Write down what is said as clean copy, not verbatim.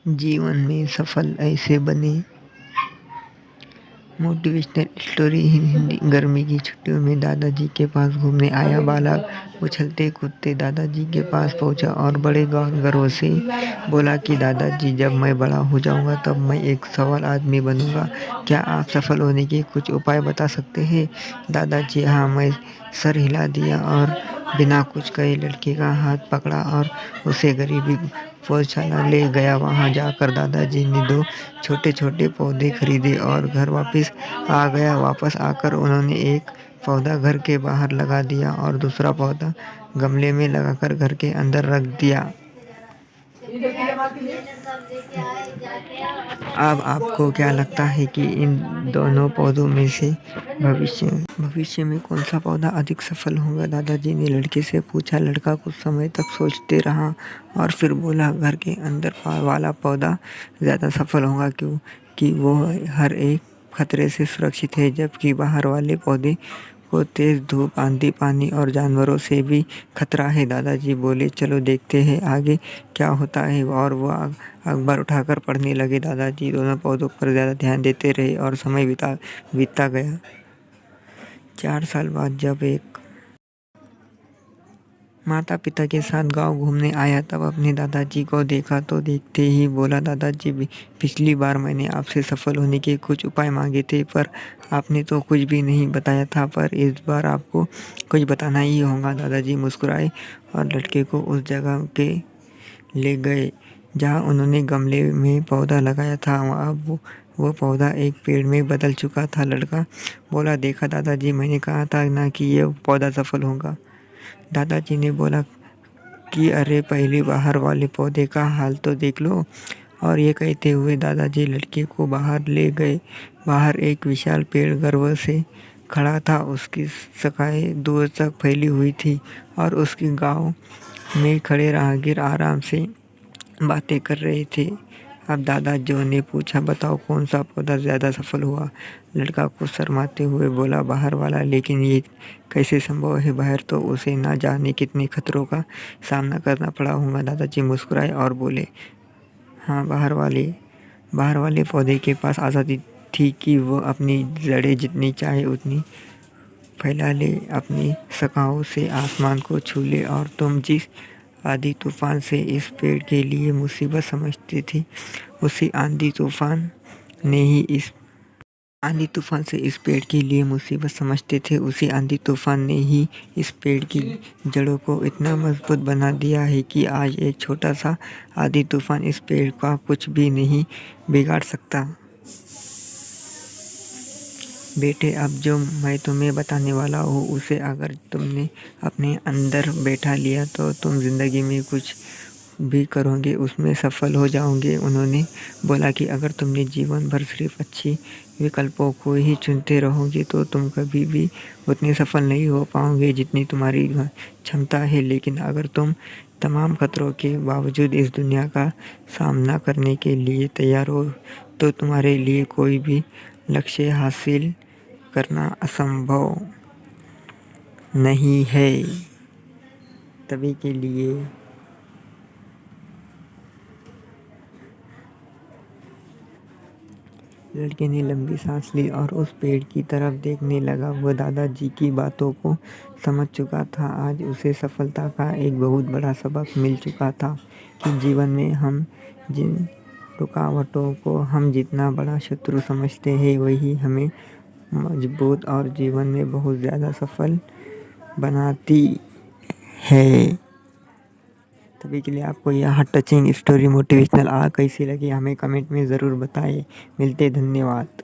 जीवन में सफल ऐसे बने। Motivational story Hindi. गर्मी की छुट्टियों में दादाजी के पास घूमने आया बालक उछलते कूदते दादाजी के पास पहुंचा और बड़े गर्व से बोला कि दादाजी, जब मैं बड़ा हो जाऊंगा तब मैं एक सफल आदमी बनूंगा। क्या आप सफल होने के कुछ उपाय बता सकते हैं? दादाजी, हाँ। मैं सर हिला दिया और बिना कुछ कहे लड़के का हाथ पकड़ा और उसे गरीबी पौधशाला ले गया। वहां जाकर दादाजी ने 2 छोटे छोटे पौधे खरीदे और घर वापस आ गया। वापस आकर उन्होंने एक पौधा घर के बाहर लगा दिया और दूसरा पौधा गमले में लगाकर घर के अंदर रख दिया। अब आपको क्या लगता है कि इन दोनों पौधों में से भविष्य में कौन सा पौधा अधिक सफल होगा? दादाजी ने लड़के से पूछा। लड़का कुछ समय तक सोचते रहा और फिर बोला, घर के अंदर वाला पौधा ज़्यादा सफल होगा, क्योंकि वो हर एक खतरे से सुरक्षित है, जबकि बाहर वाले पौधे को तेज धूप, आंधी, पानी और जानवरों से भी खतरा है। दादाजी बोले, चलो देखते हैं आगे क्या होता है। और वो अखबार उठाकर पढ़ने लगे। दादाजी दोनों पौधों पर ज़्यादा ध्यान देते रहे और समय बीतता गया। 4 साल बाद जब एक माता पिता के साथ गांव घूमने आया तब अपने दादाजी को देखा तो देखते ही बोला, दादाजी, पिछली बार मैंने आपसे सफल होने के कुछ उपाय मांगे थे, पर आपने तो कुछ भी नहीं बताया था, पर इस बार आपको कुछ बताना ही होगा। दादाजी मुस्कुराए और लड़के को उस जगह के ले गए जहाँ उन्होंने गमले में पौधा लगाया था। अब वो पौधा एक पेड़ में बदल चुका था। लड़का बोला, देखा दादाजी, मैंने कहा था ना कि ये पौधा सफल होगा। दादाजी ने बोला कि अरे, पहले बाहर वाले पौधे का हाल तो देख लो। और ये कहते हुए दादाजी लड़के को बाहर ले गए। बाहर एक विशाल पेड़ गर्व से खड़ा था। उसकी शाखाएं दूर तक फैली हुई थी और उसकी गांव में खड़े राहगीर आराम से बातें कर रहे थे। अब दादाजी ने पूछा, बताओ कौन सा पौधा ज़्यादा सफल हुआ? लड़का कुछ शर्माते हुए बोला, बाहर वाला। लेकिन ये कैसे संभव है? बाहर तो उसे ना जाने कितने खतरों का सामना करना पड़ा होगा। दादाजी मुस्कुराए और बोले, हाँ, बाहर वाले पौधे के पास आज़ादी थी कि वो अपनी जड़ें जितनी चाहे उतनी फैला ले, अपनी शाखाओं से आसमान को छू ले। और तुम जिस आंधी तूफान से इस पेड़ के लिए मुसीबत समझती थी, उसी आंधी तूफान ने ही इस पेड़ के लिए मुसीबत समझते थे, उसी आंधी तूफान ने ही इस पेड़ की जड़ों को इतना मजबूत बना दिया है कि आज एक छोटा सा आंधी तूफान इस पेड़ का कुछ भी नहीं बिगाड़ सकता। बेटे, अब जो मैं तुम्हें बताने वाला हूँ उसे अगर तुमने अपने अंदर बैठा लिया तो तुम ज़िंदगी में कुछ भी करोगे उसमें सफल हो जाओगे। उन्होंने बोला कि अगर तुमने जीवन भर सिर्फ अच्छी विकल्पों को ही चुनते रहोगे तो तुम कभी भी उतने सफल नहीं हो पाओगे जितनी तुम्हारी क्षमता है। लेकिन अगर तुम तमाम खतरों के बावजूद इस दुनिया का सामना करने के लिए तैयार हो तो तुम्हारे लिए कोई भी लक्ष्य हासिल करना असंभव नहीं है। तभी के लिए लड़के ने लंबी सांस ली और उस पेड़ की तरफ देखने लगा। वह दादाजी की बातों को समझ चुका था। आज उसे सफलता का एक बहुत बड़ा सबक मिल चुका था कि जीवन में हम जिन रुकावटों को हम जितना बड़ा शत्रु समझते हैं वही हमें मजबूत और जीवन में बहुत ज़्यादा सफल बनाती है। तभी के लिए आपको यह टचिंग स्टोरी मोटिवेशनल कैसी लगी हमें कमेंट में ज़रूर बताएं। मिलते, धन्यवाद।